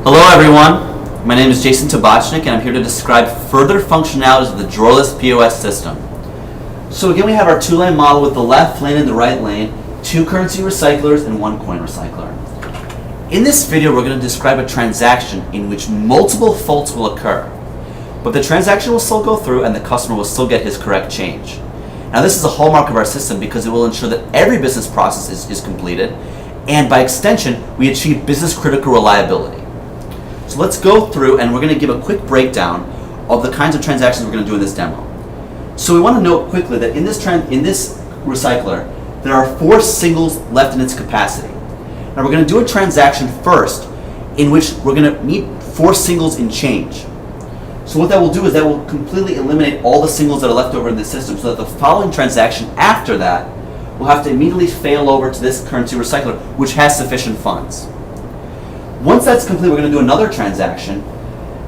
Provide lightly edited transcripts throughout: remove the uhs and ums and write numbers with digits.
Hello everyone, my name is Jason Tobochnik and I'm here to describe further functionalities of the drawerless POS system. So again, we have our two-lane model with the left lane and the right lane, two currency recyclers and one coin recycler. In this video, we're going to describe a transaction in which multiple faults will occur, but the transaction will still go through and the customer will still get his correct change. Now this is a hallmark of our system because it will ensure that every business process is completed, and by extension, we achieve business critical reliability. So let's go through and we're going to give a quick breakdown of the kinds of transactions we're going to do in this demo. So we want to note quickly that in this recycler, there are 4 singles left in its capacity. Now we're going to do a transaction first in which we're going to meet 4 singles in change. So what that will do is that will completely eliminate all the singles that are left over in the system so that the following transaction after that will have to immediately fail over to this currency recycler, which has sufficient funds. Once that's complete, we're going to do another transaction,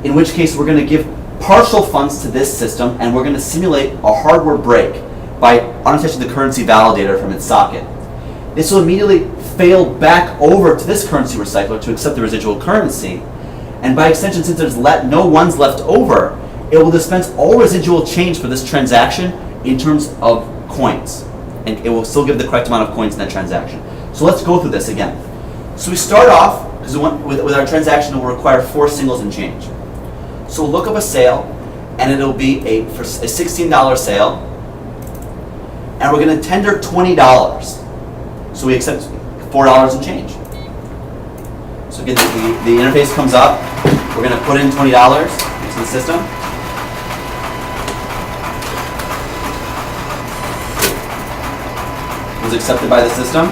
in which case we're going to give partial funds to this system and we're going to simulate a hardware break by unattaching the currency validator from its socket. This will immediately fail back over to this currency recycler to accept the residual currency, and by extension, since there's no ones left over, it will dispense all residual change for this transaction in terms of coins, and it will still give the correct amount of coins in that transaction. So let's go through this again. So we start off with our transaction that will require 4 singles and change. So we'll look up a sale, and it'll be a $16 sale, and we're going to tender $20. So we accept $4 and change. So again, the interface comes up. We're going to put in $20 into the system. It was accepted by the system.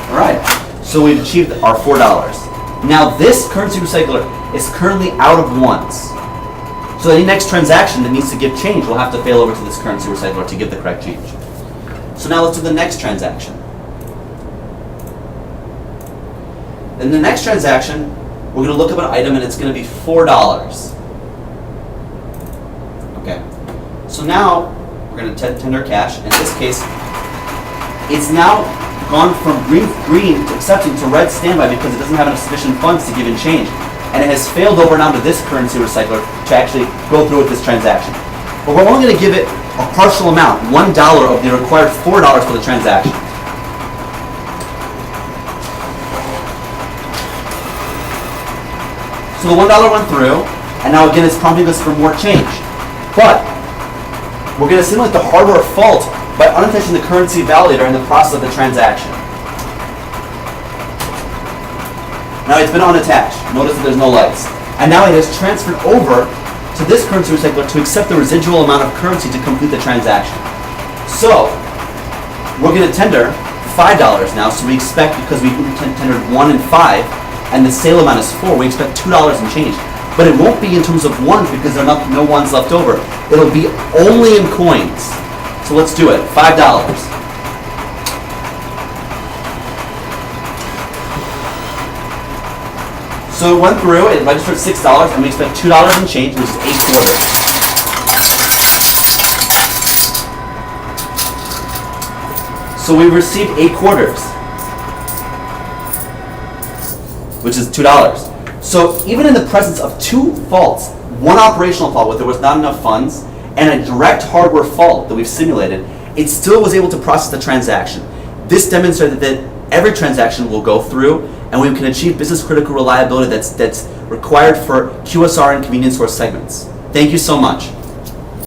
Alright, so we've achieved our $4. Now this currency recycler is currently out of ones. So any next transaction that needs to give change will have to fail over to this currency recycler to give the correct change. So now let's do the next transaction. In the next transaction, we're going to look up an item and it's going to be $4. Okay. So now we're going to tender cash. In this case, it's now gone from green to accepting to red standby because it doesn't have enough sufficient funds to give in change. And it has failed over now to this currency recycler to actually go through with this transaction. But we're only going to give it a partial amount, $1 of the required $4 for the transaction. So the $1 went through, and now again it's prompting us for more change. But we're going to simulate the hardware fault by unattaching the currency validator in the process of the transaction. Now it's been unattached. Notice that there's no lights. And now it has transferred over to this currency recycler to accept the residual amount of currency to complete the transaction. So we're going to tender $5 now. So we expect, because we tendered 1 and 5, and the sale amount is 4, we expect $2 and change. But it won't be in terms of ones because there are no ones left over. It'll be only in coins. So let's do it. $5. So it went through, it registered $6, and we expect $2 and change, which is 8 quarters. So we received 8 quarters, which is $2. So even in the presence of 2 faults, one operational fault where there was not enough funds, and a direct hardware fault that we've simulated, it still was able to process the transaction. This demonstrated that every transaction will go through, and we can achieve business critical reliability that's required for QSR and convenience store segments. Thank you so much.